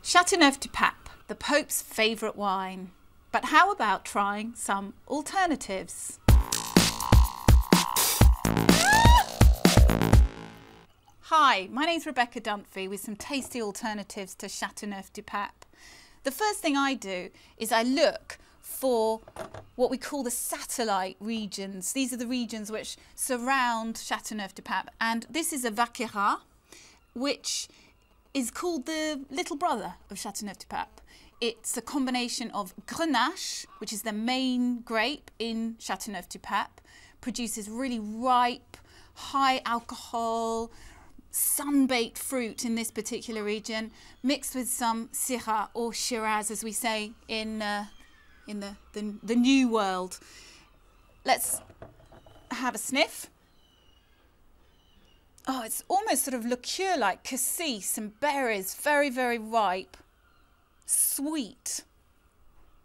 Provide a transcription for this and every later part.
Chateauneuf-du-Pape, the Pope's favourite wine. But how about trying some alternatives? Hi, my name's Rebecca Dunphy with some tasty alternatives to Chateauneuf-du-Pape. The first thing I do is I look for what we call the satellite regions. These are the regions which surround Chateauneuf-du-Pape, and this is a Vacqueyras, which is called the little brother of Chateauneuf-du-Pape. It's a combination of Grenache, which is the main grape in Chateauneuf-du-Pape, produces really ripe, high alcohol, sun-baked fruit in this particular region, mixed with some Syrah or Shiraz, as we say in the new world. Let's have a sniff. Oh, it's almost sort of liqueur-like, cassis and berries, very, very ripe, sweet,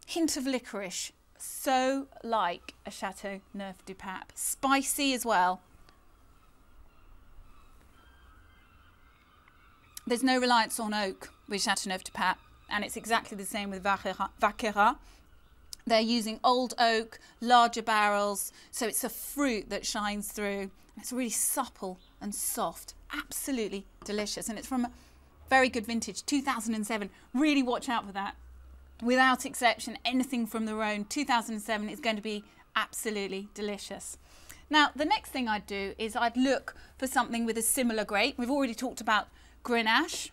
hint of licorice, so like a Chateauneuf-du-Pape, spicy as well. There's no reliance on oak with Chateauneuf-du-Pape, and it's exactly the same with Vacqueyras. They're using old oak, larger barrels, so it's a fruit that shines through. It's really supple and soft, absolutely delicious, and it's from a very good vintage, 2007. Really watch out for that. Without exception, anything from the Rhone 2007 is going to be absolutely delicious. Now, the next thing I'd do is I'd look for something with a similar grape. We've already talked about Grenache.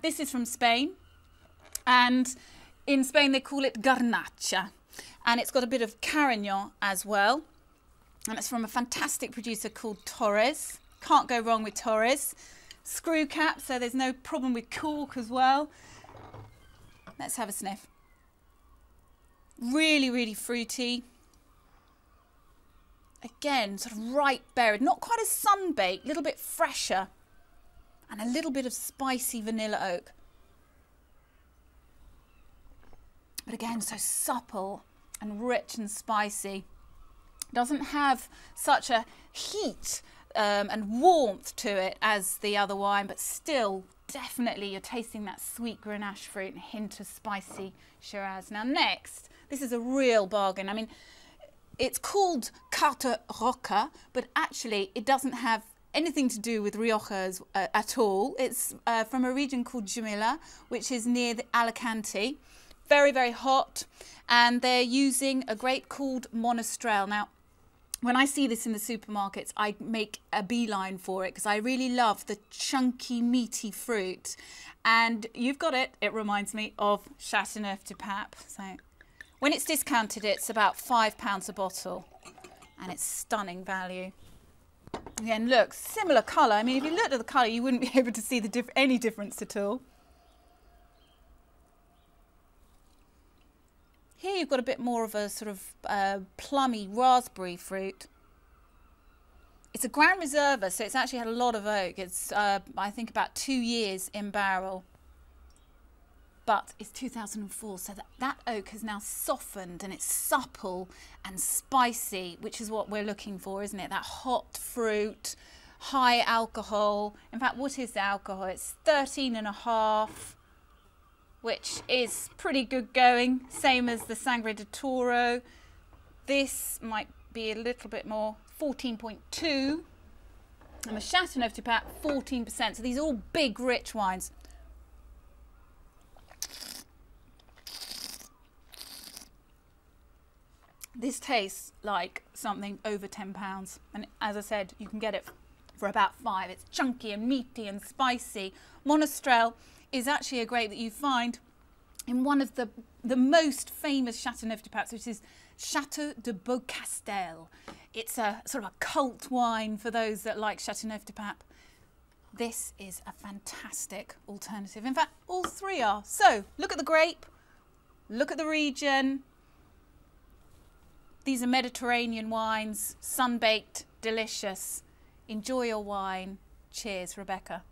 This is from Spain, and in Spain they call it Garnacha, and it's got a bit of Carignan as well, and it's from a fantastic producer called Torres. Can't go wrong with Torres. Screw cap, so there's no problem with cork as well. Let's have a sniff. Really, really fruity. Again, sort of ripe berried, not quite as sun-baked, a little bit fresher, and a little bit of spicy vanilla oak. But again, so supple and rich and spicy. Doesn't have such a heat and warmth to it as the other wine, but still definitely you're tasting that sweet Grenache fruit and a hint of spicy Shiraz. Now next, this is a real bargain. I mean, it's called Carta Roja, but actually it doesn't have anything to do with Rioja at all. It's from a region called Jumilla, which is near the Alicante. Very, very hot, and they're using a grape called Monastrell. Now, when I see this in the supermarkets, I make a beeline for it because I really love the chunky, meaty fruit. And you've got it. It reminds me of Chateauneuf-du-Pape. So when it's discounted, it's about £5 a bottle, and it's stunning value. Again, look, similar colour. I mean, if you looked at the colour, you wouldn't be able to see any difference at all. Here you've got a bit more of a sort of plummy raspberry fruit. It's a Gran Reserva, so it's actually had a lot of oak. It's, I think, about 2 years in barrel. But it's 2004, so that oak has now softened and it's supple and spicy, which is what we're looking for, isn't it? That hot fruit, high alcohol. In fact, what is the alcohol? It's 13.5, which is pretty good going. Same as the Sangre de Toro. This might be a little bit more, 14.2. And the Chateauneuf-du-Pape, 14%. So these are all big, rich wines. This tastes like something over £10, and as I said, you can get it for about £5. It's chunky and meaty and spicy. Monastrell is actually a grape that you find in one of the most famous Chateauneuf-du-Pape, which is Chateau de Beaucastel. It's a sort of a cult wine for those that like Chateauneuf-du-Pape. This is a fantastic alternative. In fact, all three are. So look at the grape, look at the region. These are Mediterranean wines, sun-baked, delicious. Enjoy your wine. Cheers, Rebecca.